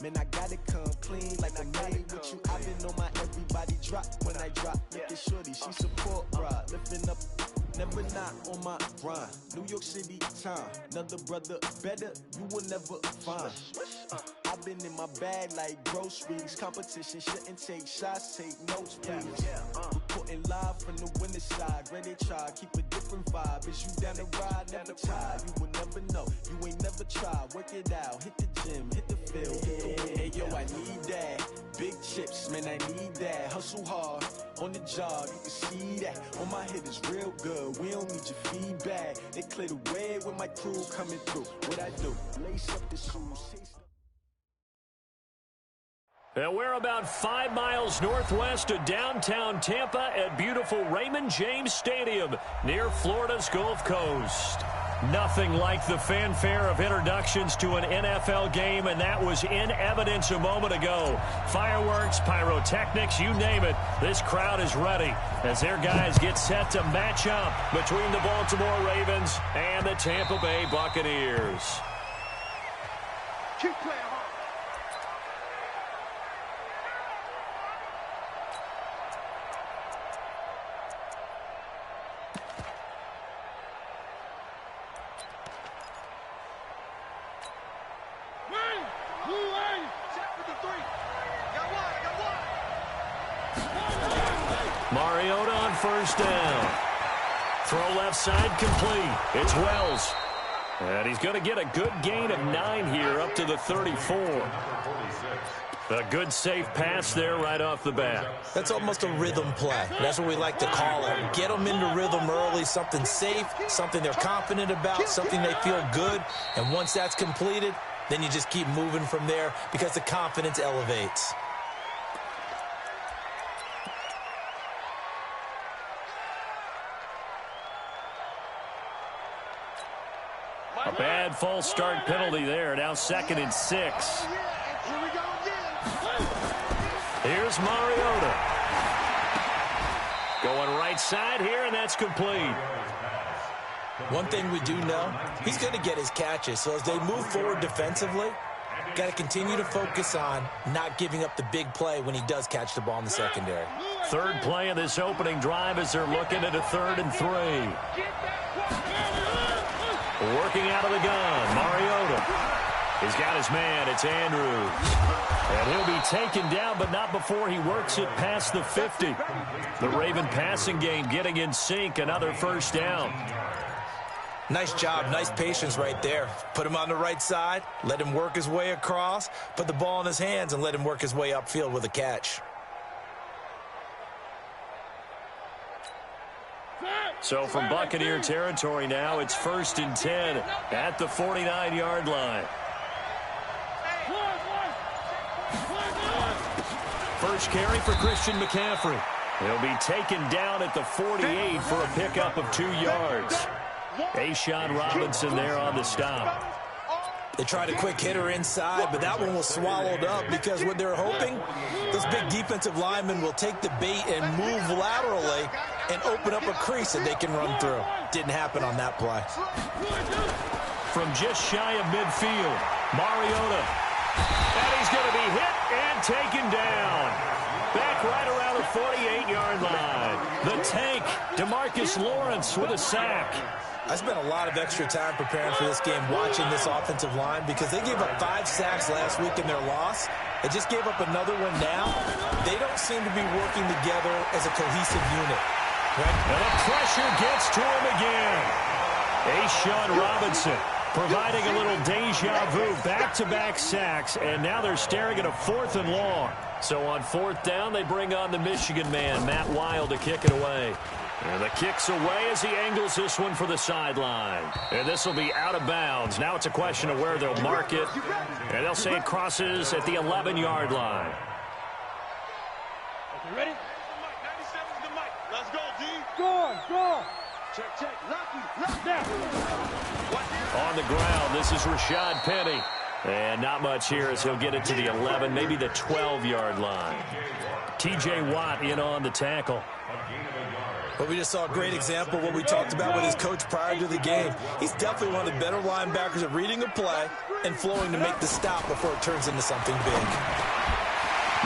Man, I gotta come clean like I made with you. I've been on my everybody drop when I drop. Look at shorty, she support ride, lifting up. Never not on my grind. New York City time. Another brother better, you will never find. I've been in my bag like groceries. Competition shouldn't take shots, take notes, please. Reporting live from the winter side. Ready to try, keep a different vibe. Is you down the ride, never tired. You will never know, you ain't never tried. Work it out, hit the gym, hit the field. Hey yo, I need that. Big chips, man, I need that. Hustle hard, on the job, you can see that. On my head is real good, we don't need your feedback. They clear the way with my crew coming through. What I do, lace up the shoes. And we're about 5 miles northwest of downtown Tampa at beautiful Raymond James Stadium near Florida's Gulf Coast. Nothing like the fanfare of introductions to an NFL game, and that was in evidence a moment ago. Fireworks, pyrotechnics, you name it. This crowd is ready as their guys get set to match up between the Baltimore Ravens and the Tampa Bay Buccaneers. Keep playing. Mariota on first down. Throw left side complete. It's Wells. And he's going to get a good gain of 9 here up to the 34. A good safe pass there right off the bat. That's almost a rhythm play. That's what we like to call it. Get them into rhythm early, something safe, something they're confident about, something they feel good. And once that's completed, then you just keep moving from there because the confidence elevates. A bad false start penalty there. Now 2nd and 6. Here's Mariota. Going right side here, and that's complete. One thing we do know, he's going to get his catches. So as they move forward defensively, got to continue to focus on not giving up the big play when he does catch the ball in the secondary. Third play of this opening drive as they're looking at a 3rd and 3. Working out of the gun, Mariota. He's got his man, it's Andrews. And he'll be taken down, but not before he works it past the 50. The Raven passing game getting in sync, another first down. Nice job, nice patience right there. Put him on the right side, let him work his way across, put the ball in his hands, and let him work his way upfield with a catch. So from Buccaneer territory now, it's 1st and 10 at the 49-yard line. First carry for Christian McCaffrey. He'll be taken down at the 48 for a pickup of 2 yards. A'Shawn Robinson there on the stop. They tried a quick hitter inside, but that one was swallowed up because what they're hoping, this big defensive lineman will take the bait and move laterally and open up a crease that they can run through. Didn't happen on that play. From just shy of midfield, Mariota. And he's going to be hit and taken down. Back right around the 48-yard line. The tank, DeMarcus Lawrence with a sack. I spent a lot of extra time preparing for this game watching this offensive line because they gave up 5 sacks last week in their loss. They just gave up another one now. They don't seem to be working together as a cohesive unit. Right? And the pressure gets to him again. A'Shawn Robinson providing a little deja vu, back-to-back sacks, and now they're staring at a 4th and long. So on 4th down, they bring on the Michigan man, Matt Wild, to kick it away. And the kick's away as he angles this one for the sideline. And this will be out of bounds. Now it's a question of where they'll mark it. And they'll say it crosses at the 11-yard line. Okay, ready? 97's the mic. Let's go, D. Go. Check. Lock down. On the ground, this is Rashad Penny. And not much here as he'll get it to the 11, maybe the 12-yard line. T.J. Watt in on the tackle. But we just saw a great example of what we talked about with his coach prior to the game. He's definitely one of the better linebackers at reading a play and flowing to make the stop before it turns into something big.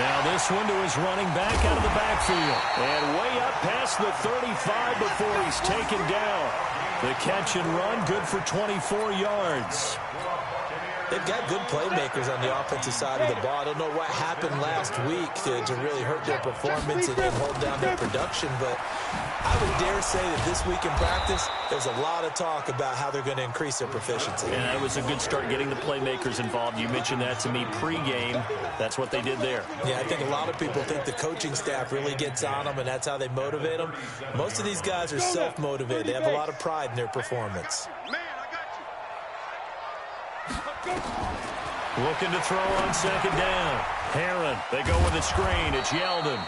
Now this one to his running back out of the backfield. And way up past the 35 before he's taken down. The catch and run, good for 24 yards. They've got good playmakers on the offensive side of the ball. I don't know what happened last week to really hurt their performance and hold down their production, but I would dare say that this week in practice, there's a lot of talk about how they're going to increase their proficiency. Yeah, it was a good start getting the playmakers involved. You mentioned that to me pregame. That's what they did there. Yeah, I think a lot of people think the coaching staff really gets on them, and that's how they motivate them. Most of these guys are self-motivated. They have a lot of pride in their performance. Looking to throw on second down. Herron, they go with a screen. It's Yeldon.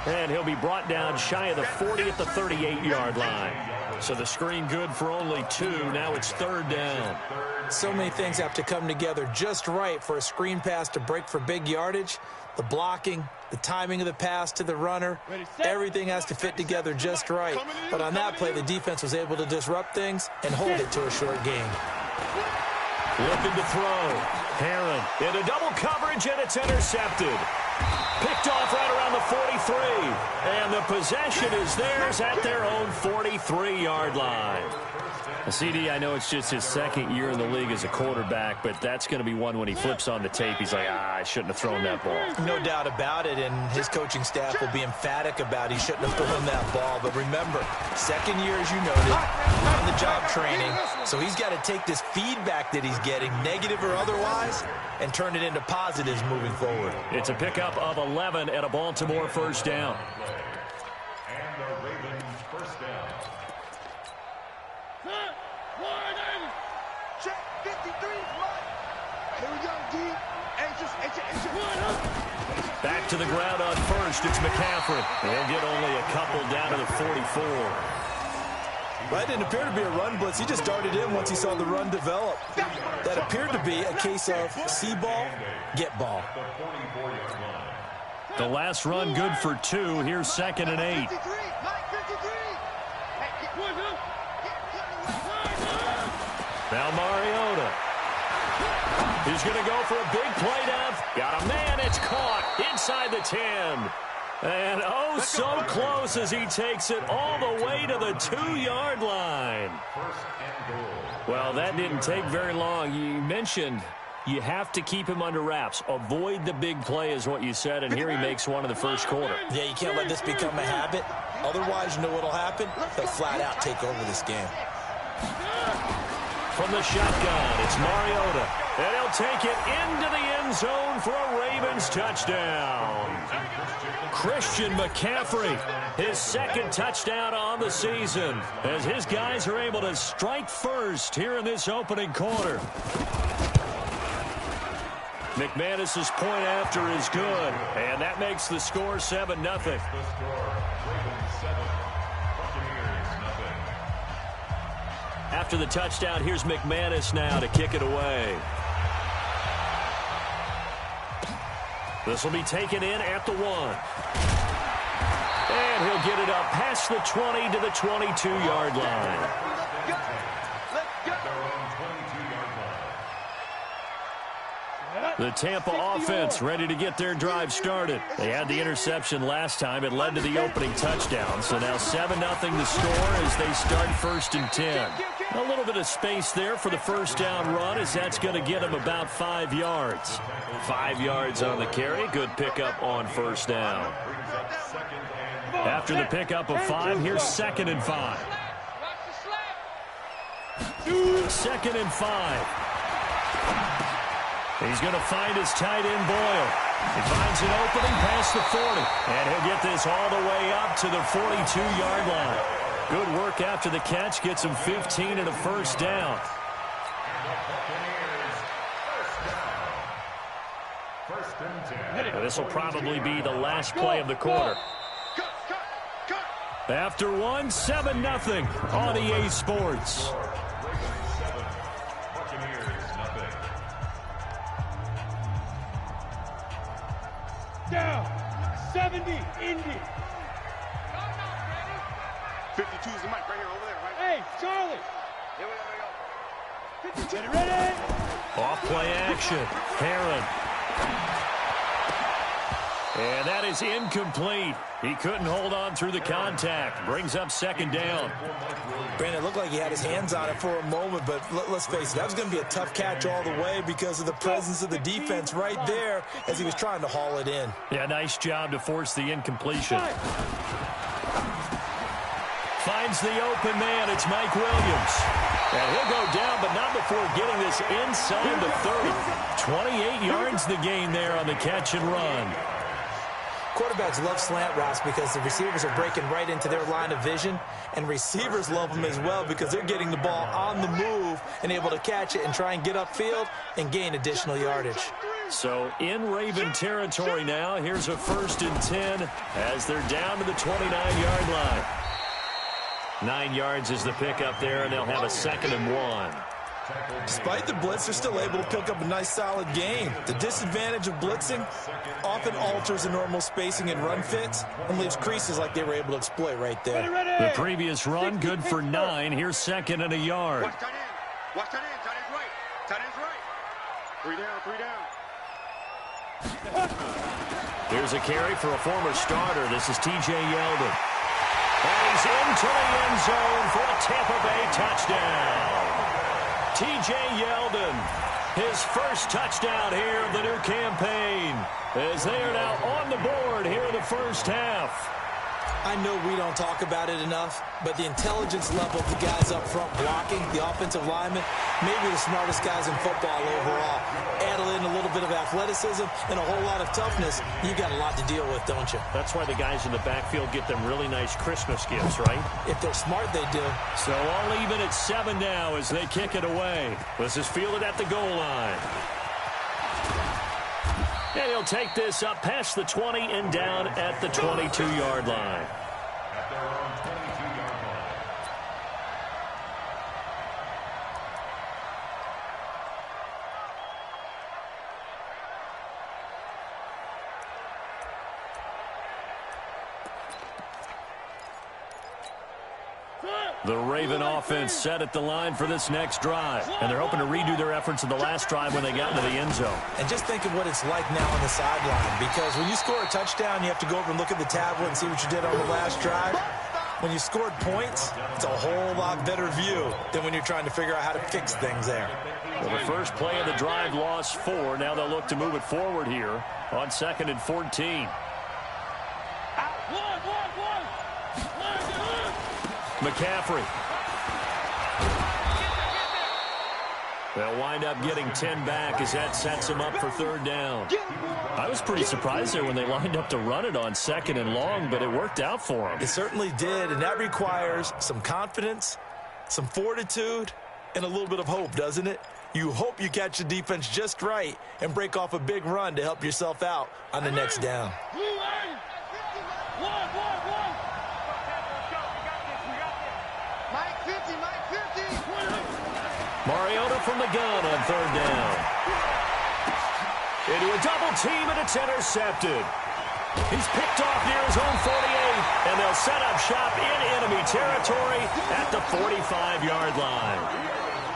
And he'll be brought down shy of the 40 at the 38-yard line. So the screen good for only 2. Now it's third down. So many things have to come together just right for a screen pass to break for big yardage. The blocking, the timing of the pass to the runner, everything has to fit together just right. But on that play, the defense was able to disrupt things and hold it to a short gain. Looking to throw. Herron into double coverage, and it's intercepted. Picked off right around the 43. And the possession is theirs at their own 43-yard line. CD, I know it's just his second year in the league as a quarterback, but that's going to be one when he flips on the tape. He's like, I shouldn't have thrown that ball. No doubt about it, and his coaching staff will be emphatic about he shouldn't have thrown that ball. But remember, second year, as you noted, on-the-job training, so he's got to take this feedback that he's getting, negative or otherwise, and turn it into positives moving forward. It's a pickup of 11 and a Baltimore first down. And the Ravens first down. Check 53, right? Here we go, D. Anxious. Back to the ground on first. It's McCaffrey. They'll get only a couple down to the 44. That didn't appear to be a run blitz. He just darted in once he saw the run develop. That appeared to be a case of see ball, get ball. The last run good for 2. Here's second and 8. Now Mariota. He's going to go for a big play down. Got a man. It's caught inside the 10. And oh, so close as he takes it all the way to the 2-yard line. Well, that didn't take very long. You mentioned you have to keep him under wraps. Avoid the big play is what you said, and here he makes one in the first quarter. Yeah, you can't let this become a habit. Otherwise, you know what will happen? He'll flat out take over this game. From the shotgun, it's Mariota. And he'll take it into the end zone for a Ravens touchdown. Christian McCaffrey, his second touchdown on the season, as his guys are able to strike first here in this opening quarter. McManus's point after is good, and that makes the score 7-0. After the touchdown, here's McManus now to kick it away. This will be taken in at the 1. And he'll get it up past the 20 to the 22-yard line. The Tampa offense ready to get their drive started. They had the interception last time. It led to the opening touchdown. So now 7-0 the score as they start 1st and 10. A little bit of space there for the first down run, as that's going to get him about 5 yards. 5 yards on the carry. Good pickup on first down. After the pickup of 5, here's 2nd and 5. 2nd and 5. He's going to find his tight end, Boyle. He finds an opening past the 40. And he'll get this all the way up to the 42-yard line. Good work after the catch. Gets him 15 and a first down. This will probably be the last play of the quarter. After 1, 7-0 on EA Sports. Down. 70, Indy. 52 is the mic right here, over there, right? Hey, Charlie. Here we go. Get ready. Off play action. Heron. And that is incomplete. He couldn't hold on through the contact. Brings up second down. Brandon, it looked like he had his hands on it for a moment, but let's face it, that was going to be a tough catch all the way because of the presence of the defense right there as he was trying to haul it in. Yeah, nice job to force the incompletion. Finds the open man. It's Mike Williams. And he'll go down, but not before getting this inside the 30. 28 yards the gain there on the catch and run. Quarterbacks love slant routes because the receivers are breaking right into their line of vision, and receivers love them as well because they're getting the ball on the move and able to catch it and try and get upfield and gain additional yardage. So in Raven territory now, here's a 1st and 10 as they're down to the 29-yard line. 9 yards is the pickup there, and they'll have a 2nd and 1. Despite the blitz, they're still able to pick up a nice solid gain. The disadvantage of blitzing often alters the normal spacing and run fits and leaves creases like they were able to exploit right there. The previous run good for 9. Here's 2nd and a yard. Watch tight end. Watch tight end. Tight end's right. Tight end's right. 3 down. 3 down. Here's a carry for a former starter. This is T.J. Yeldon. And he's into the end zone for a Tampa Bay touchdown. T.J. Yeldon, his first touchdown here of the new campaign, as they are now on the board here in the first half. I know we don't talk about it enough, but the intelligence level of the guys up front blocking, the offensive linemen, maybe the smartest guys in football overall. Add in a little bit of athleticism and a whole lot of toughness, you got a lot to deal with, don't you? That's why the guys in the backfield get them really nice Christmas gifts, right? If they're smart, they do. So all even at 7 now as they kick it away. This is fielded at the goal line. And he'll take this up past the 20 and down at the 22-yard line. The Raven offense set at the line for this next drive. And they're hoping to redo their efforts in the last drive when they got into the end zone. And just think of what it's like now on the sideline. Because when you score a touchdown, you have to go over and look at the tablet and see what you did on the last drive. When you scored points, it's a whole lot better view than when you're trying to figure out how to fix things there. Well, the first play of the drive lost 4. Now they'll look to move it forward here on 2nd and 14. McCaffrey. They'll wind up getting 10 back as that sets them up for 3rd down. I was pretty surprised there when they lined up to run it on 2nd and long, but it worked out for them. It certainly did, and that requires some confidence, some fortitude, and a little bit of hope, doesn't it? You hope you catch the defense just right and break off a big run to help yourself out on the next down. Mariota from the gun on 3rd down. Into a double team, and it's intercepted. He's picked off near his own 48, and they'll set up shop in enemy territory at the 45-yard line.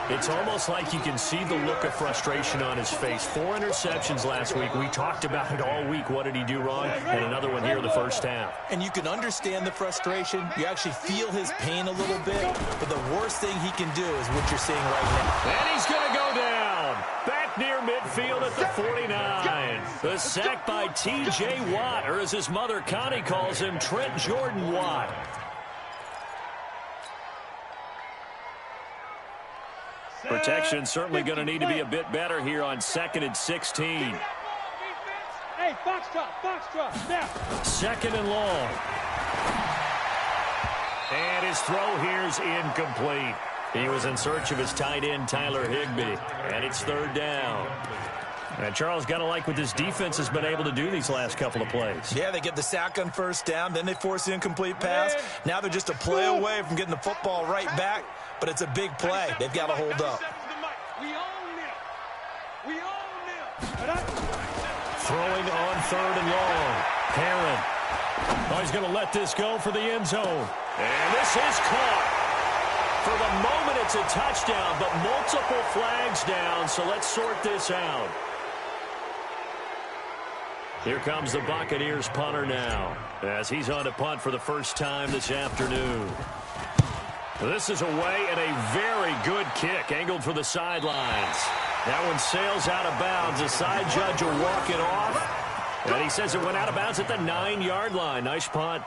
It's almost like you can see the look of frustration on his face. 4 interceptions last week. We talked about it all week. What did he do wrong? And another one here in the first half. And you can understand the frustration. You actually feel his pain a little bit. But the worst thing he can do is what you're seeing right now. And he's going to go down. Back near midfield at the 49. The sack by T.J. Watt, or as his mother Connie calls him, Trent Jordan Watt. Protection certainly going to need to be a bit better here on 2nd and 16. Hey, box drop, now. 2nd and long. And his throw here's incomplete. He was in search of his tight end, Tyler Higbee. And it's 3rd down. And Charles, got to like what this defense has been able to do these last couple of plays. Yeah, they get the sack on 1st down, then they force the incomplete pass. Now they're just a play away from getting the football right back, but it's a big play. They've got to hold up. Throwing on 3rd and long. Heron. Oh, he's going to let this go for the end zone. And this is caught. For the moment, it's a touchdown, but multiple flags down, so let's sort this out. Here comes the Buccaneers punter now, as he's on to punt for the first time this afternoon. This is away and a very good kick, angled for the sidelines. That one sails out of bounds. The side judge will walk it off, and he says it went out of bounds at the 9-yard line. Nice punt.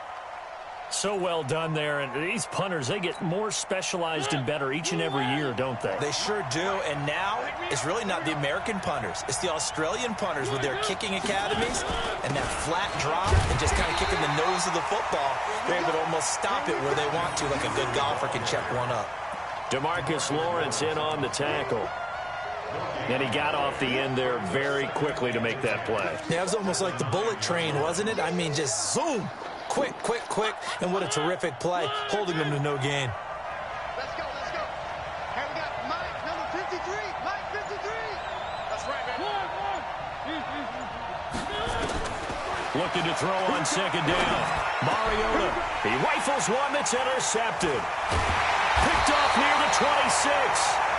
So well done there, and these punters, they get more specialized and better each and every year, don't they? They sure do, and now it's really not the American punters. It's the Australian punters with their kicking academies and that flat drop and just kind of kicking the nose of the football. They're able to almost stop it where they want to, like a good golfer can check one up. DeMarcus Lawrence in on the tackle. And he got off the end there very quickly to make that play. Yeah, it was almost like the bullet train, wasn't it? I mean, just zoom. Quick, quick, quick, and what a terrific play, holding them to no gain. Let's go, let's go. Here we got Mike, number 53. Mike, 53. That's right, man. Looking to throw on second down. Mariota, he rifles one that's intercepted. Picked off near the 26,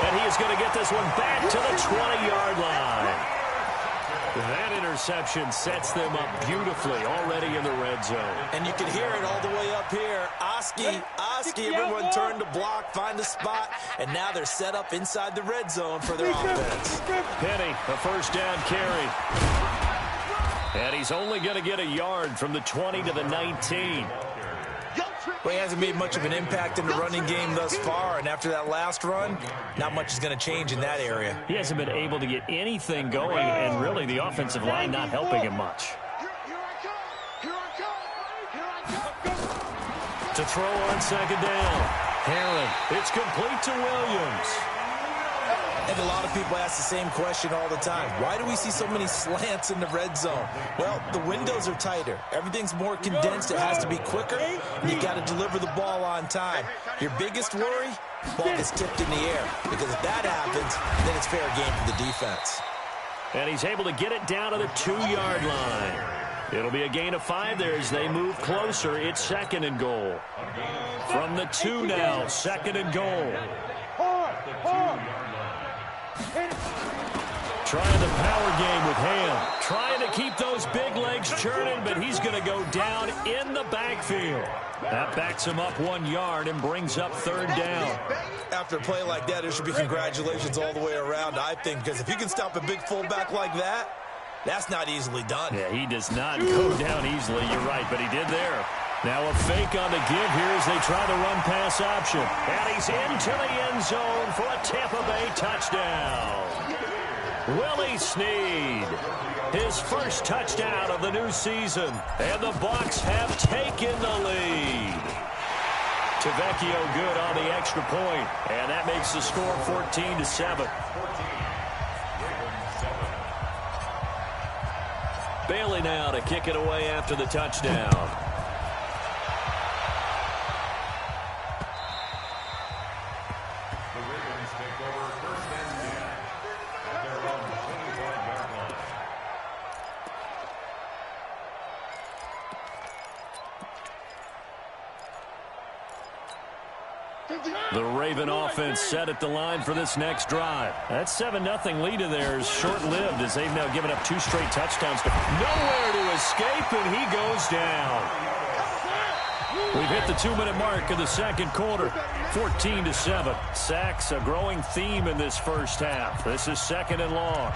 and he is going to get this one back to the 20-yard line. That interception sets them up beautifully already in the red zone. And you can hear it all the way up here. Oski, everyone turned to block, find a spot, and now they're set up inside the red zone for their offense. Penny, a first down carry. And he's only going to get a yard from the 20 to the 19. Well, he hasn't made much of an impact in the running game thus far, and after that last run, not much is going to change in that area. He hasn't been able to get anything going, and really the offensive line not helping him much. To throw on second down. Herring. It's complete to Williams. And a lot of people ask the same question all the time. Why do we see so many slants in the red zone? Well, the windows are tighter. Everything's more condensed. It has to be quicker, and you got to deliver the ball on time. Your biggest worry? Ball gets tipped in the air. Because if that happens, then it's fair game for the defense. And he's able to get it down to the 2-yard line. It'll be a gain of 5 there as they move closer. It's second and goal. From the 2 now, second and goal. Trying the power game with Ham. Trying to keep those big legs churning, but he's going to go down in the backfield. That backs him up 1 yard and brings up third down. After a play like that, there should be congratulations all the way around, I think, because if you can stop a big fullback like that, that's not easily done. Yeah, he does not go down easily, you're right, but he did there. Now a fake on the give here as they try the run-pass option. And he's into the end zone for a Tampa Bay touchdown. Willie Snead, his first touchdown of the new season. And the Bucks have taken the lead. Tavecchio good on the extra point, and that makes the score 14-7. Bailey now to kick it away after the touchdown. The Raven offense set at the line for this next drive. That 7-0 lead of theirs short-lived as they've now given up 2 straight touchdowns. Nowhere to escape, and he goes down. We've hit the 2-minute mark of the second quarter. 14-7. Sacks, a growing theme in this first half. This is second and long.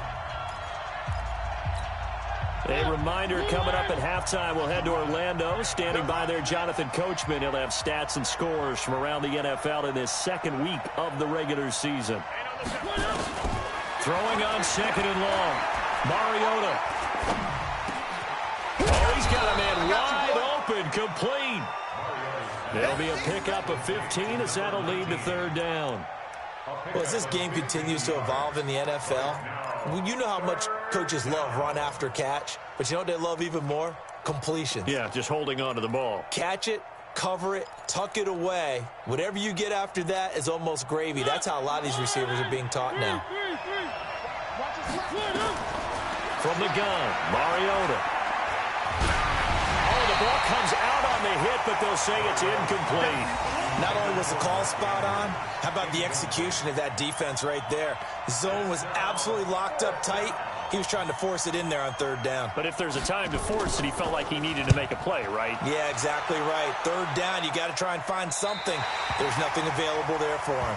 A reminder coming up at halftime, we'll head to Orlando. Standing by there, Jonathan Coachman. He'll have stats and scores from around the NFL in this second week of the regular season. Throwing on second and long. Mariota. Oh, he's got a man wide open, complete. There'll be a pickup of 15 as that'll lead to third down. Well, as this game continues to evolve in the NFL, you know how much coaches love run after catch, but you know what they love even more? Completions. Yeah, just holding on to the ball. Catch it, cover it, tuck it away. Whatever you get after that is almost gravy. That's how a lot of these receivers are being taught now. From the gun, Mariota. Oh, the ball comes out on on the hit, but they'll say it's incomplete. Not only was the call spot on, how about the execution of that defense right there? The zone was absolutely locked up tight. He was trying to force it in there on third down. But if there's a time to force it, he felt like he needed to make a play, right? Yeah, exactly right. Third down, you got to try and find something. There's nothing available there for him.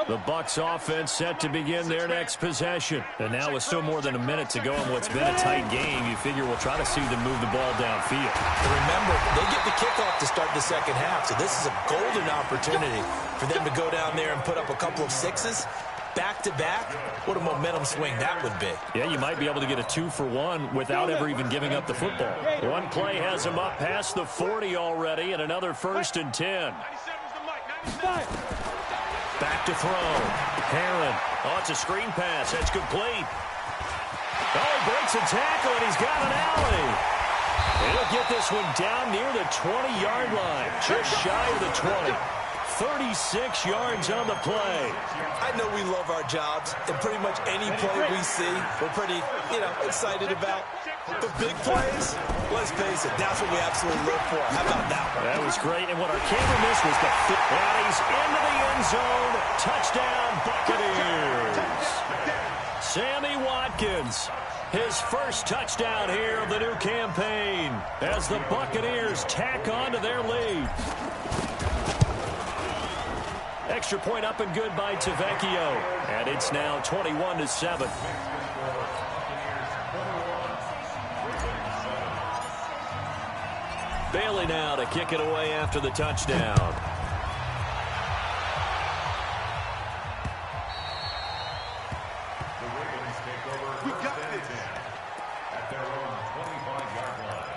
The Bucks offense set to begin their next possession. And now with still more than a minute to go in what's been a tight game, you figure we'll try to see them move the ball downfield. Remember, they get the kickoff to start the second half, so this is a golden opportunity for them to go down there and put up a couple of sixes. Back-to-back, what a momentum swing that would be. Yeah, you might be able to get a 2-for-1 without ever even giving up the football. One play has him up past the 40 already, and another 1st and 10. Back to throw. Herron. Oh, it's a screen pass. That's complete. Oh, he breaks a tackle, and he's got an alley. He'll get this one down near the 20-yard line. Just shy of the 20. 36 yards on the play. I know we love our jobs, and pretty much any play we see, we're pretty, excited about. The big plays, let's face it, that's what we absolutely live for. How about that one? That was great, and what our camera missed was the fit. And he's into the end zone. Touchdown, Buccaneers. Sammy Watkins, his first touchdown here of the new campaign as the Buccaneers tack on to their lead. Extra point up and good by Tavecchio. And it's now 21-7. Bailey now to kick it away after the touchdown. We got this at their own 25-yard line.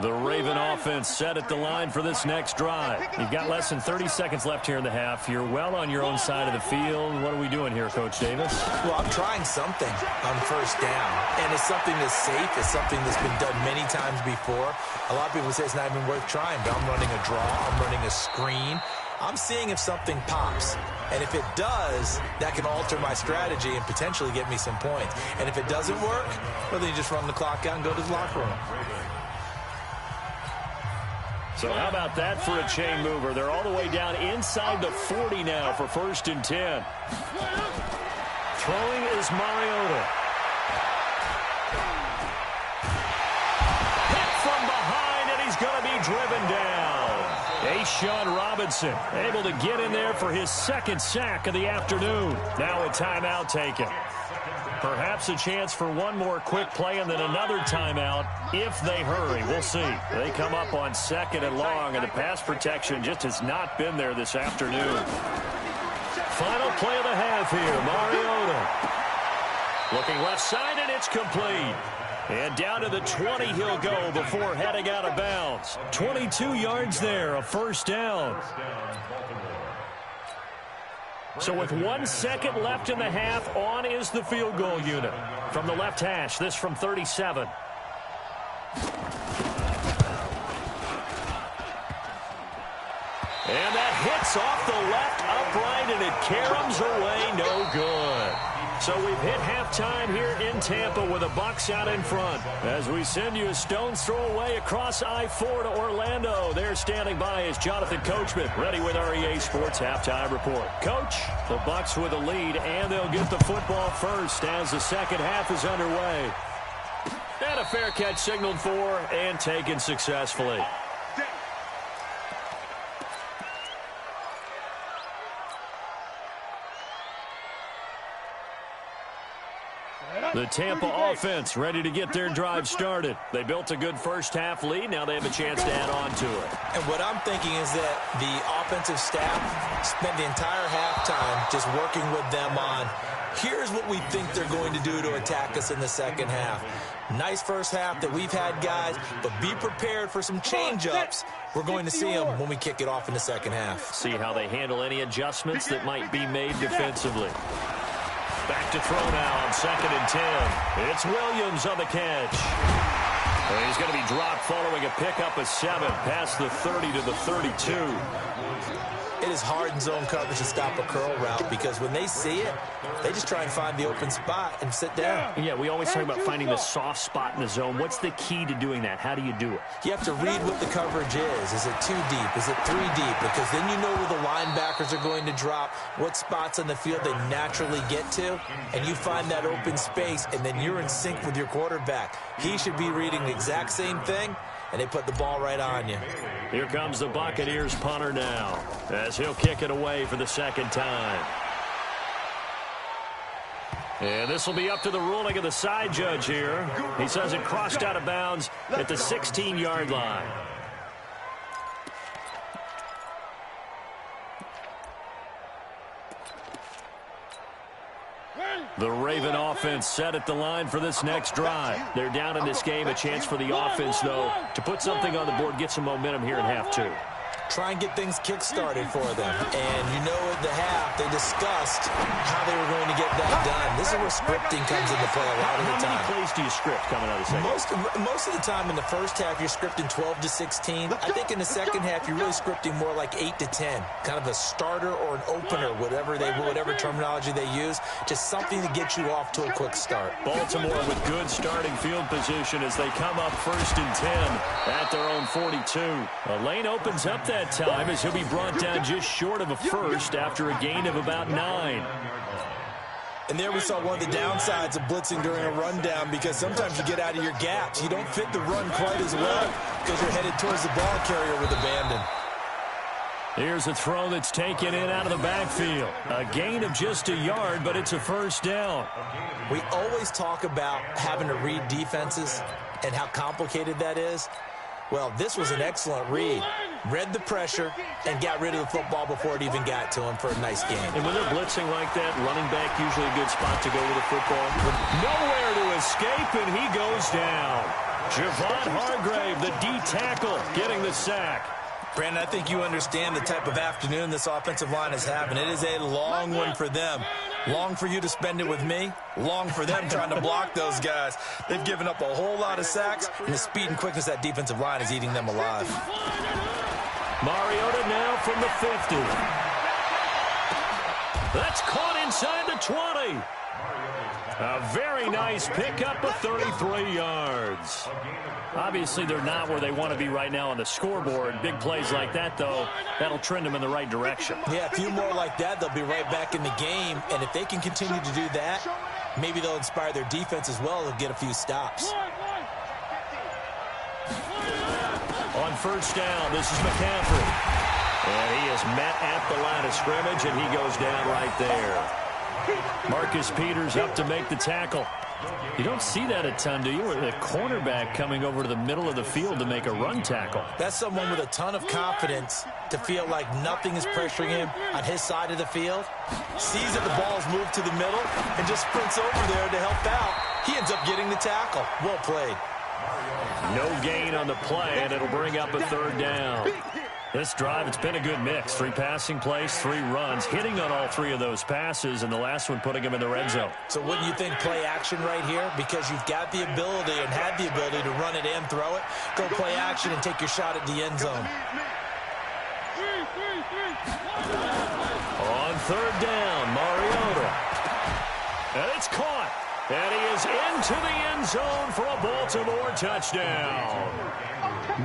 The Raven offense set at the line for this next drive. You've got less than 30 seconds left here in the half. You're well on your own side of the field. What are we doing here, Coach Davis? Well, I'm trying something on first down, and it's something that's safe. It's something that's been done many times before. A lot of people say it's not even worth trying, but I'm running a draw. I'm running a screen. I'm seeing if something pops. And if it does, that can alter my strategy and potentially get me some points. And if it doesn't work, well, then you just run the clock out and go to the locker room. So how about that for a chain mover? They're all the way down inside the 40 now for 1st and 10. Throwing is Mariota. Hit from behind, and he's going to be driven down. A'Shawn Robinson able to get in there for his second sack of the afternoon. Now a timeout taken. Perhaps a chance for one more quick play and then another timeout if they hurry. We'll see. They come up on 2nd and long, and the pass protection just has not been there this afternoon. Final play of the half here, Mariota. Looking left side, and it's complete. And down to the 20 he'll go before heading out of bounds. 22 yards there, a 1st down. So with 1 second left in the half, on is the field goal unit. From the left hash, this from 37. And that hits off the left upright, and it caroms away, no good. So we've hit halftime here in Tampa with the Bucks out in front. As we send you a stone's throw away across I-4 to Orlando. There standing by is Jonathan Coachman, ready with our EA Sports Halftime Report. Coach, the Bucks with a lead, and they'll get the football first as the second half is underway. And a fair catch signaled for and taken successfully. The Tampa offense ready to get their drive started. They built a good first half lead. Now they have a chance to add on to it. And what I'm thinking is that the offensive staff spent the entire halftime just working with them on, here's what we think they're going to do to attack us in the second half. Nice first half that we've had, guys, but be prepared for some change-ups. We're going to see them when we kick it off in the second half. See how they handle any adjustments that might be made defensively. Back to throw now on 2nd and 10. It's Williams on the catch. Well, he's going to be dropped following a pickup of 7 past the 30 to the 32. It is hard in zone coverage to stop a curl route because when they see it, they just try and find the open spot and sit down. Yeah, we always talk about finding the soft spot in the zone. What's the key to doing that? How do you do it? You have to read what the coverage is. Is it 2 deep? Is it 3 deep? Because then you know where the linebackers are going to drop, what spots on the field they naturally get to, and you find that open space, and then you're in sync with your quarterback. He should be reading the exact same thing, and they put the ball right on you. Here comes the Buccaneers punter now, as he'll kick it away for the second time. And this will be up to the ruling of the side judge here. He says it crossed out of bounds at the 16-yard line. The Raven offense set at the line for this next drive. They're down in this game. A chance for the offense, though, to put something on the board, get some momentum here in half 2. Try and get things kick-started for them. And you know at the half, they discussed how they were going to get that done. This is where scripting comes into play a lot of the time. How many plays do you script coming out of the second? Most of the time in the first half, you're scripting 12 to 16. I think in the second half, you're really scripting more like 8 to 10. Kind of a starter or an opener, whatever terminology they use. Just something to get you off to a quick start. Baltimore with good starting field position as they come up 1st and 10 at their own 42. A lane opens up that time as he'll be brought down just short of a first after a gain of about 9. And there we saw one of the downsides of blitzing during a rundown because sometimes you get out of your gaps. You don't fit the run quite as well because you're headed towards the ball carrier with abandon. Here's a throw that's taken in out of the backfield. A gain of just a yard, but it's a first down. We always talk about having to read defenses and how complicated that is. Well, this was an excellent read. Read the pressure and got rid of the football before it even got to him for a nice game. And when they're blitzing like that, running back usually a good spot to go with the football. Nowhere to escape, and he goes down. Javon Hargrave, the D tackle, getting the sack. Brandon, I think you understand the type of afternoon this offensive line is having. It is a long one for them. Long for you to spend it with me. Long for them trying to block those guys. They've given up a whole lot of sacks, and the speed and quickness of that defensive line is eating them alive. Mariota now from the 50. That's caught inside the 20. A very nice pickup of 33 yards. Obviously, they're not where they want to be right now on the scoreboard. Big plays like that, though, that'll trend them in the right direction. Yeah, a few more like that, they'll be right back in the game. And if they can continue to do that, maybe they'll inspire their defense as well and get a few stops. On first down, this is McCaffrey. And he is met at the line of scrimmage, and he goes down right there. Marcus Peters up to make the tackle. You don't see that a ton, do you? A cornerback coming over to the middle of the field to make a run tackle. That's someone with a ton of confidence to feel like nothing is pressuring him on his side of the field. Sees that the ball's moved to the middle and just sprints over there to help out. He ends up getting the tackle. Well played. No gain on the play, and it'll bring up a third down. This drive, it's been a good mix. 3 passing plays, 3 runs, hitting on all 3 of those passes, and the last one putting him in the red zone. So wouldn't you think play action right here? Because you've got the ability and had the ability to run it and throw it. Go play action and take your shot at the end zone. On third down, Mariota. And it's caught. And he is into the end zone for a Baltimore touchdown.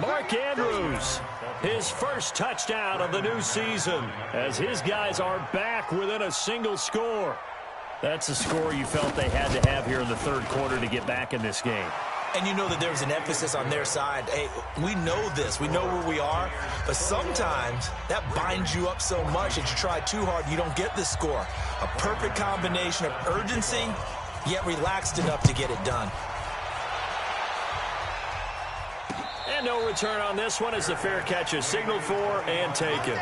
Mark Andrews, his first touchdown of the new season, as his guys are back within a single score. That's a score you felt they had to have here in the third quarter to get back in this game. And you know that there's an emphasis on their side. Hey, we know this. We know where we are. But sometimes that binds you up so much that you try too hard and you don't get the score. A perfect combination of urgency, yet relaxed enough to get it done. And no return on this one as the fair catch is signaled for and taken. The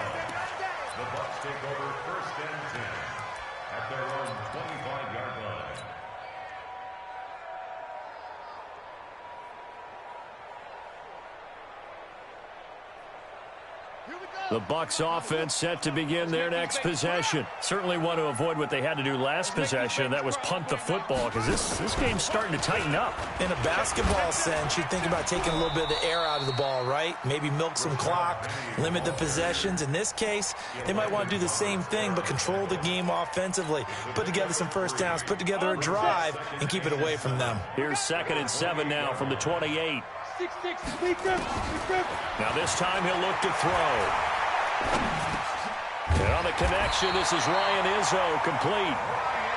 Bucks take over 1st and 10 at their own 25-yard line. Here we go. The Bucks offense set to begin their next possession. Certainly want to avoid what they had to do last possession, and that was punt the football, because this game's starting to tighten up. In a basketball sense, you think about taking a little bit of the air out of the ball, right? Maybe milk some clock, limit the possessions. In this case, they might want to do the same thing, but control the game offensively. Put together some first downs, put together a drive, and keep it away from them. Here's 2nd and 7 now from the 28. Now this time he'll look to throw. And on the connection, this is Ryan Izzo, complete.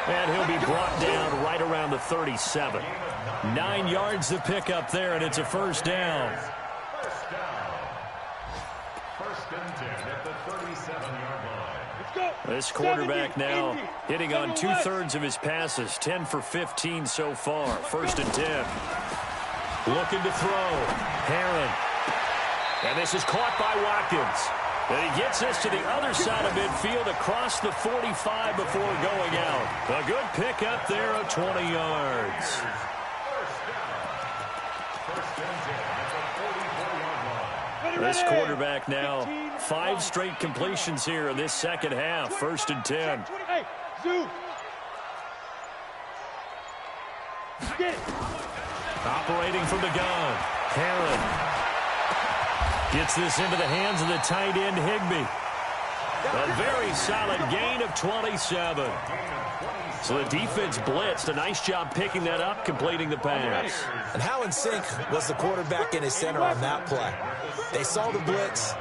And he'll be brought down right around the 37. 9 yards to pick up there, and it's a first down. First and 10 at the 37-yard line. This quarterback now hitting on 2/3 of his passes, 10 for 15 so far. 1st and 10. Looking to throw. Herron. And this is caught by Watkins. And he gets this to the other side of midfield across the 45 before going out. A good pickup there of 20 yards. This quarterback now 5 straight completions here in this second half. 1st and 10. Operating from the gun. Herron gets this into the hands of the tight end, Higbee. A very solid gain of 27. So the defense blitzed. A nice job picking that up, completing the pass. And how in sync was the quarterback and his center on that play? They saw the blitz,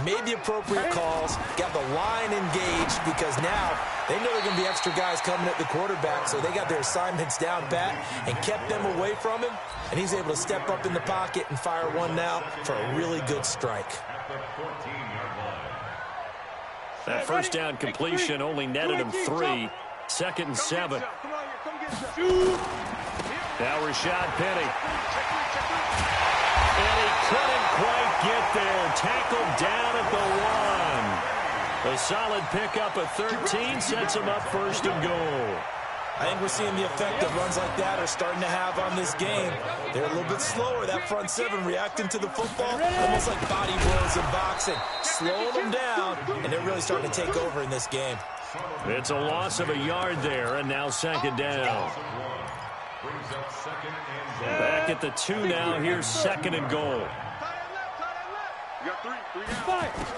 made the appropriate calls, got the line engaged, because now they know there are going to be extra guys coming at the quarterback, so they got their assignments down pat and kept them away from him, and he's able to step up in the pocket and fire one now for a really good strike. That first down completion only netted him 3. 2nd and 7. Now Rashad Penny. And he couldn't quite get there. Tackled down at the 1. A solid pickup of 13 sets him up 1st and goal. I think we're seeing the effect that runs like that are starting to have on this game. They're a little bit slower, that front 7 reacting to the football, almost like body blows in boxing, slowing them down, and they're really starting to take over in this game. It's a loss of a yard there, and now 2nd down. Back at the 2 now. Here's 2nd and goal.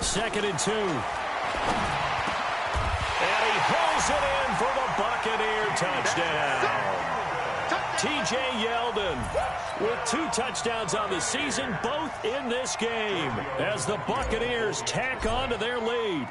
2nd and 2. And he pulls it in for the Buccaneer touchdown. T.J. Yeldon with 2 touchdowns on the season, both in this game, as the Buccaneers tack on to their lead.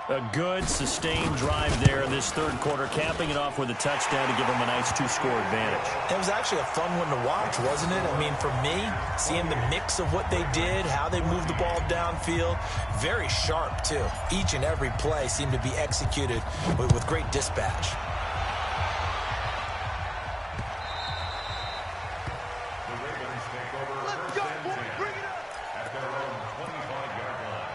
A good, sustained drive there in this 3rd quarter, capping it off with a touchdown to give them a nice 2-score advantage. It was actually a fun one to watch, wasn't it? I mean, for me, seeing the mix of what they did, how they moved the ball downfield, very sharp, too. Each and every play seemed to be executed with great dispatch. The Ravens take over 1st and 10 at their own 25-yard line.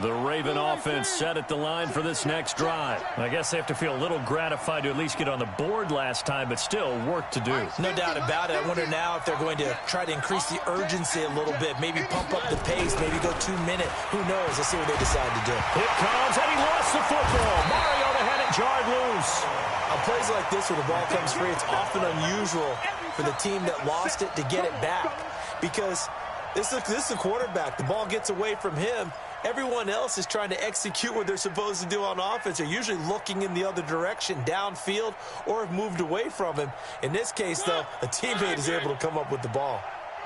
The Raven offense set at the line for this next drive. I guess they have to feel a little gratified to at least get on the board last time, but still work to do. No doubt about it. I wonder now if they're going to try to increase the urgency a little bit, maybe pump up the pace, maybe go 2-minute. Who knows? Let's see what they decide to do. Here comes, and he lost the football. Mariota had it jarred loose. On plays like this where the ball comes free, it's often unusual for the team that lost it to get it back, because this is the quarterback. The ball gets away from him. Everyone else is trying to execute what they're supposed to do on offense. They're usually looking in the other direction, downfield, or have moved away from him. In this case, though, a teammate is able to come up with the ball.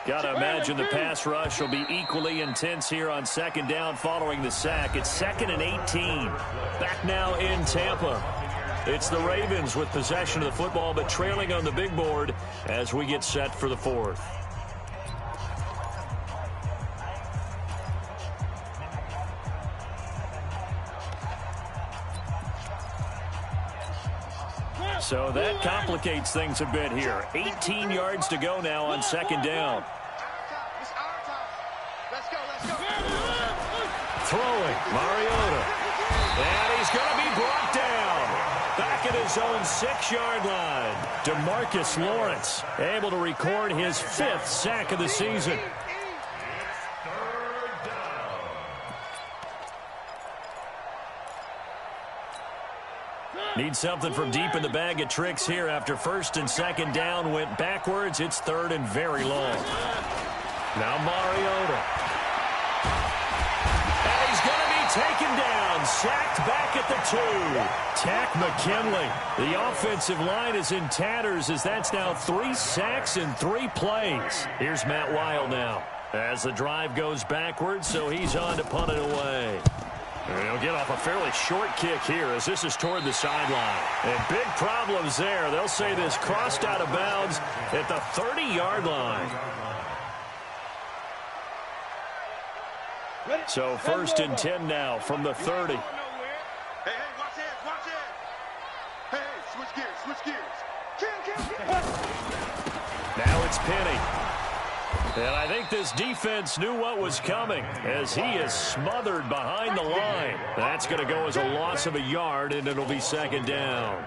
Got to imagine the pass rush will be equally intense here on 2nd down following the sack. It's 2nd and 18. Back now in Tampa. It's the Ravens with possession of the football, but trailing on the big board as we get set for the 4th. So that complicates things a bit here. 18 yards to go now on 2nd down. Throwing, Mariota. And he's going to be brought down. Back at his his own 6-yard line. DeMarcus Lawrence able to record his 5th sack of the season. Need something from deep in the bag of tricks here after 1st and 2nd down went backwards. It's 3rd and very long. Now Mariota. And he's going to be taken down. Sacked back at the 2. Tack McKinley. The offensive line is in tatters as that's now 3 sacks in 3 plays. Here's Matt Weil now as the drive goes backwards, so he's on to punt it away. And he'll get off a fairly short kick here as this is toward the sideline. And big problems there. They'll say this crossed out of bounds at the 30-yard line. So 1st and 10 now from the 30. Hey, watch it, watch it. Hey, switch gears. Now it's Penny. And I think this defense knew what was coming as he is smothered behind the line. That's going to go as a loss of a yard, and it'll be 2nd down.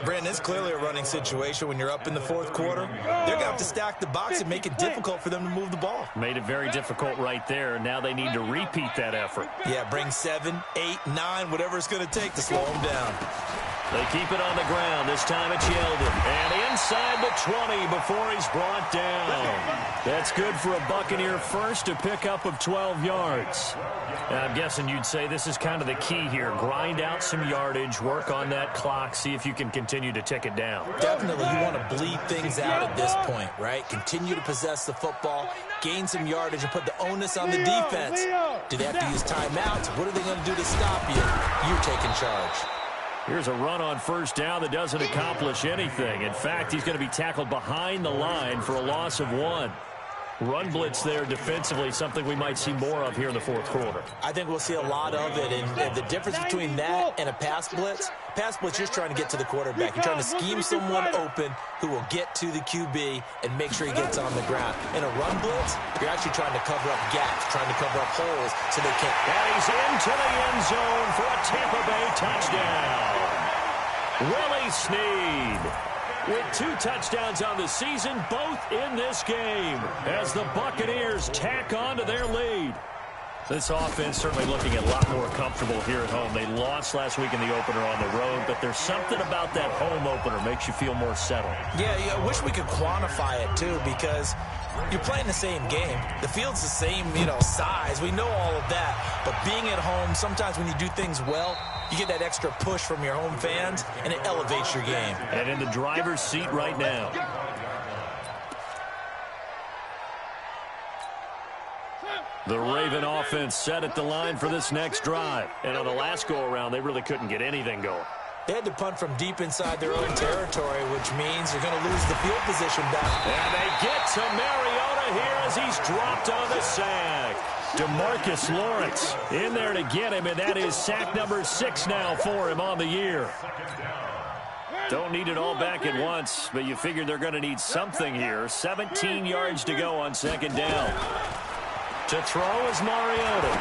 Brandon, it's clearly a running situation when you're up in the 4th quarter. They're going to have to stack the box and make it difficult for them to move the ball. Made it very difficult right there. Now they need to repeat that effort. Yeah, bring 7, 8, 9, whatever it's going to take to slow them down. They keep it on the ground. This time it's Yeldon. And inside the 20 before he's brought down. That's good for a Buccaneer first, to pick up of 12 yards. And I'm guessing you'd say this is kind of the key here. Grind out some yardage, work on that clock, see if you can continue to tick it down. Definitely, you want to bleed things out at this point, right? Continue to possess the football, gain some yardage, and put the onus on the defense. Do they have to use timeouts? What are they going to do to stop you? You're taking charge. Here's a run on 1st down that doesn't accomplish anything. In fact, he's going to be tackled behind the line for a loss of 1. Run blitz there defensively, something we might see more of here in the 4th quarter. I think we'll see a lot of it, and the difference between that and a pass blitz, you're just trying to get to the quarterback. You're trying to scheme someone open who will get to the QB and make sure he gets on the ground. In a run blitz, you're actually trying to cover up gaps, trying to cover up holes so they can't. And he's into the end zone for a Tampa Bay touchdown. Willie Snead with 2 touchdowns on the season, both in this game, as the Buccaneers tack on to their lead. This offense certainly looking a lot more comfortable here at home. They lost last week in the opener on the road, but there's something about that home opener makes you feel more settled. Yeah, I wish we could quantify it, too, because you're playing the same game. The field's the same, size. We know all of that. But being at home, sometimes when you do things well, you get that extra push from your home fans, and it elevates your game. And in the driver's seat right now. The Raven offense set at the line for this next drive. And on the last go-around, they really couldn't get anything going. They had to punt from deep inside their own territory, which means they're going to lose the field position back. And they get to Mariota here as he's dropped on the sack. DeMarcus Lawrence in there to get him, and that is sack number 6 now for him on the year. Don't need it all back at once, but you figure they're going to need something here. 17 yards to go on 2nd down. To throw is Mariota.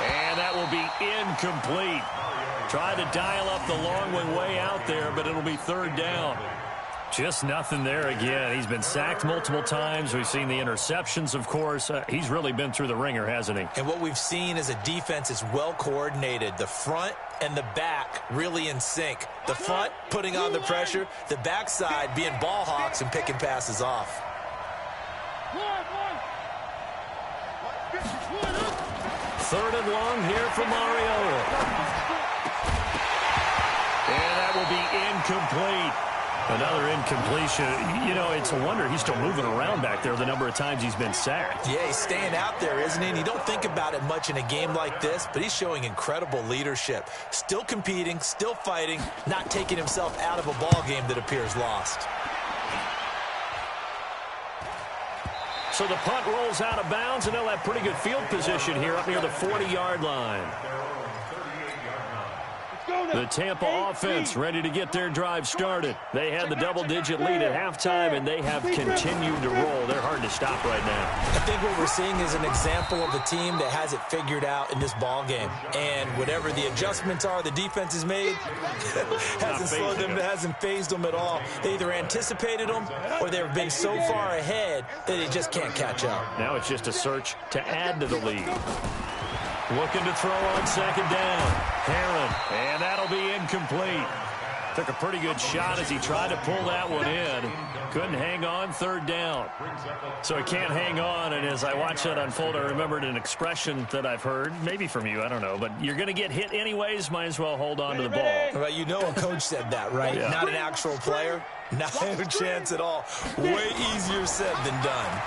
And that will be incomplete. Tried to dial up the long one way out there, but it'll be 3rd down. Just nothing there again. He's been sacked multiple times. We've seen the interceptions, of course. He's really been through the ringer, hasn't he? And what we've seen is a defense is well coordinated. The front and the back really in sync. The front putting on the pressure, the backside being ball hawks and picking passes off. 3rd and long here for Mariota. And that will be incomplete. Another incompletion. It's a wonder he's still moving around back there the number of times he's been sacked. Yeah, he's staying out there, isn't he? And you don't think about it much in a game like this, but he's showing incredible leadership. Still competing, still fighting, not taking himself out of a ball game that appears lost. So the punt rolls out of bounds, and they'll have pretty good field position here up near the 40-yard line. The Tampa offense ready to get their drive started. They had the double-digit lead at halftime, and they have continued to roll. They're hard to stop right now. I think what we're seeing is an example of a team that has it figured out in this ball game. And whatever the adjustments are the defense has made, hasn't slowed them, hasn't phased them at all. They either anticipated them or they've been so far ahead that they just can't catch up. Now it's just a search to add to the lead. Looking to throw on second down. Herron, and that'll be incomplete. Took a pretty good shot as he tried to pull that one in. Couldn't hang on, third down. So he can't hang on, and as I watched that unfold, I remembered an expression that I've heard, maybe from you, I don't know, but you're going to get hit anyways, might as well hold on to the ball. Well, you know a coach said that, right? Yeah. Not an actual player. Not a chance at all. Way easier said than done.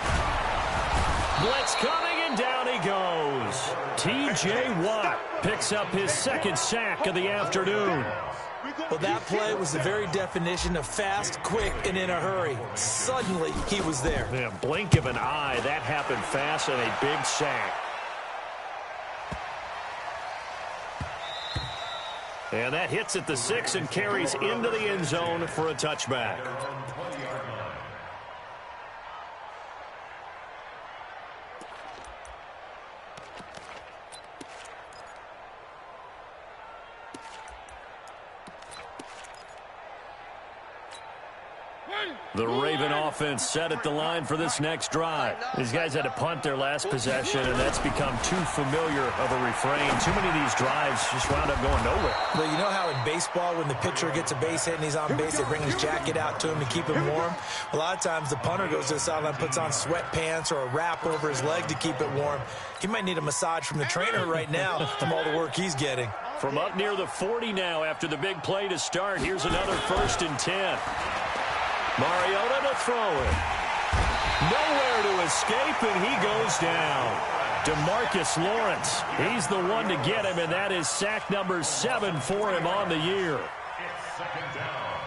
Blitz coming, and down he goes. T.J. Watt picks up his second sack of the afternoon. Well, that play was the very definition of fast, quick, and in a hurry. Suddenly, he was there. Yeah, blink of an eye, that happened fast, and a big sack. And that hits at the 6 and carries into the end zone for a touchback. The Raven offense set at the line for this next drive. These guys had to punt their last possession, and that's become too familiar of a refrain. Too many of these drives just wound up going nowhere. Well, you know how in baseball, when the pitcher gets a base hit and he's on base, they bring his jacket out to him to keep him warm? A lot of times the punter goes to the sideline, puts on sweatpants or a wrap over his leg to keep it warm. He might need a massage from the trainer right now from all the work he's getting. From up near the 40 now after the big play to start, here's another 1st and 10. Mariota to throw it. Nowhere to escape, and he goes down. DeMarcus Lawrence, he's the one to get him, and that is sack number 7 for him on the year. It's second down.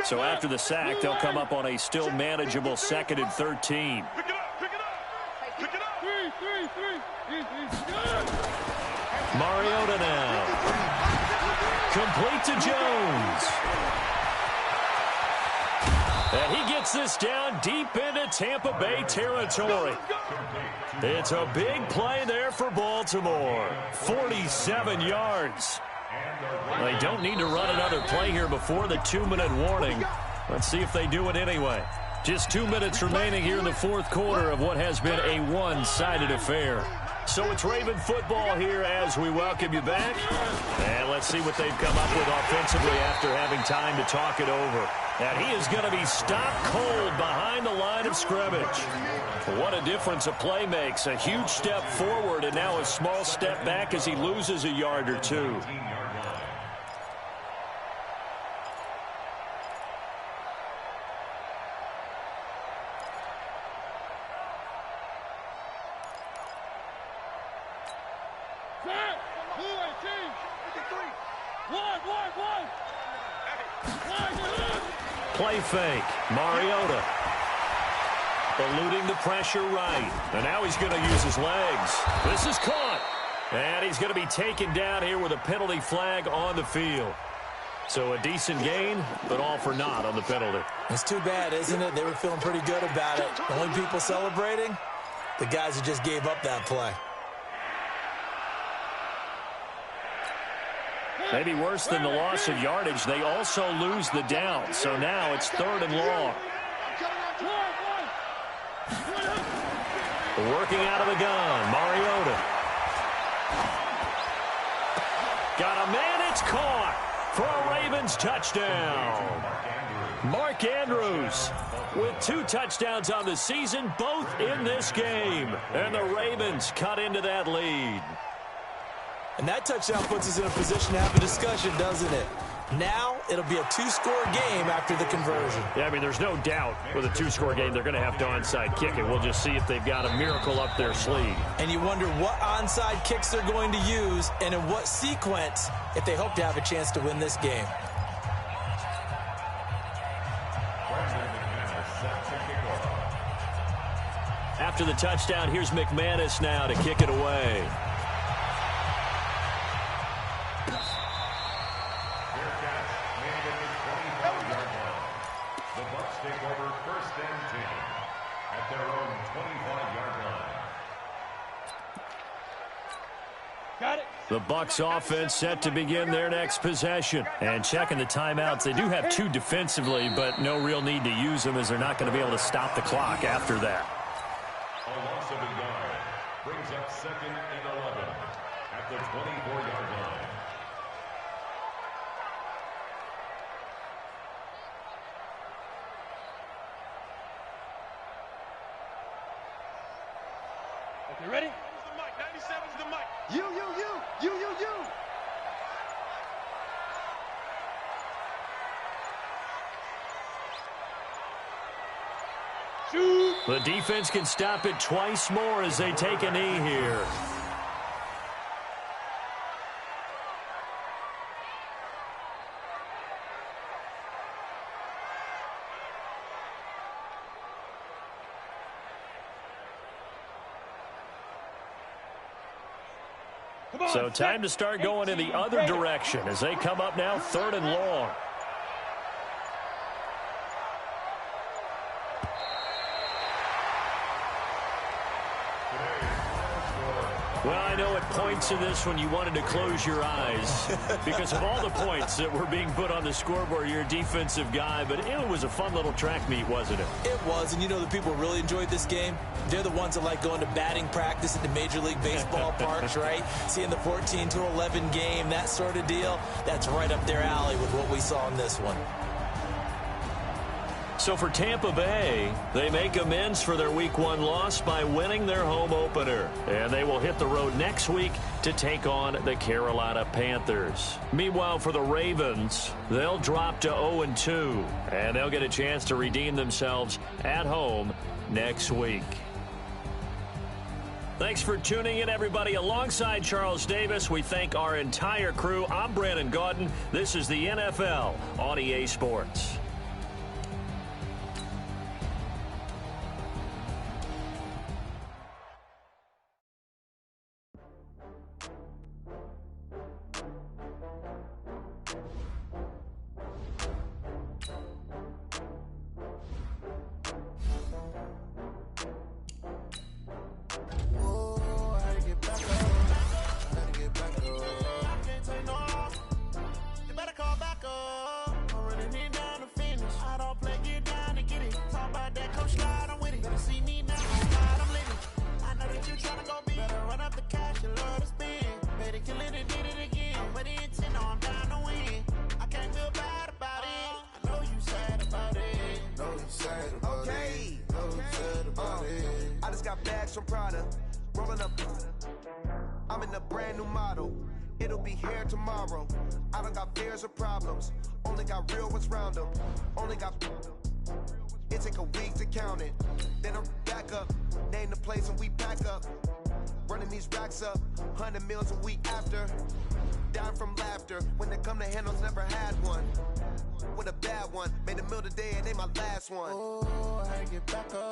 So after the sack, they'll come up on a still manageable 2nd and 13. Mariota now. Complete to Jones. And he gets this down deep into Tampa Bay territory. It's a big play there for Baltimore. 47 yards. They don't need to run another play here before the 2-minute warning. Let's see if they do it anyway. Just 2 minutes remaining here in the 4th quarter of what has been a one-sided affair. So it's Raven football here as we welcome you back. And let's see what they've come up with offensively after having time to talk it over. And he is going to be stopped cold behind the line of scrimmage. What a difference a play makes. A huge step forward and now a small step back as he loses a yard or two. Play fake. Mariota eluding the pressure right. And now he's going to use his legs. This is caught. And he's going to be taken down here with a penalty flag on the field. So a decent gain, but all for naught on the penalty. It's too bad, isn't it? They were feeling pretty good about it. The only people celebrating, the guys who just gave up that play. Maybe worse than the loss of yardage, they also lose the down. So now it's 3rd and long. Working out of the gun, Mariota. Got a man, it's caught for a Ravens touchdown. Mark Andrews with 2 touchdowns on the season, both in this game. And the Ravens cut into that lead. And that touchdown puts us in a position to have a discussion, doesn't it? Now it'll be a 2-score game after the conversion. Yeah, I mean, there's no doubt with a 2-score game they're going to have to onside kick it. We'll just see if they've got a miracle up their sleeve. And you wonder what onside kicks they're going to use and in what sequence if they hope to have a chance to win this game. After the touchdown, here's McManus now to kick it away. Fair catch made at the 25-yard line. The Bucks take over 1st and 10 at their own 25-yard line. Got it. The Bucks offense set to begin their next possession. And checking the timeouts, they do have 2 defensively, but no real need to use them as they're not going to be able to stop the clock after that. A loss of a yard brings up 2nd and 11 at the 24-yard line. Okay, ready? Who's the mic? 97's the mic. You. Shoot. The defense can stop it twice more as they take a knee here. So time to start going in the other direction as they come up now 3rd and long. Well, I know at points in this when you wanted to close your eyes because of all the points that were being put on the scoreboard. You're a defensive guy, but it was a fun little track meet, wasn't it? It was, and you know the people really enjoyed this game? They're the ones that like going to batting practice at the Major League Baseball parks, right? Seeing the 14-11 game, that sort of deal. That's right up their alley with what we saw in this one. So for Tampa Bay, they make amends for their Week 1 loss by winning their home opener. And they will hit the road next week to take on the Carolina Panthers. Meanwhile, for the Ravens, they'll drop to 0-2. And they'll get a chance to redeem themselves at home next week. Thanks for tuning in, everybody. Alongside Charles Davis, we thank our entire crew. I'm Brandon Gaudin. This is the NFL on EA Sports. I'm in a brand new model. It'll be here tomorrow. I don't got fears or problems. Only got real ones round them. Only got... It take a week to count it. Then I'm back up. Name the place and we back up. Running these racks up. 100 meals a week after. Dying from laughter. When they come to handles, never had one. With a bad one. Made a meal today and ain't my last one. Oh, I get back up.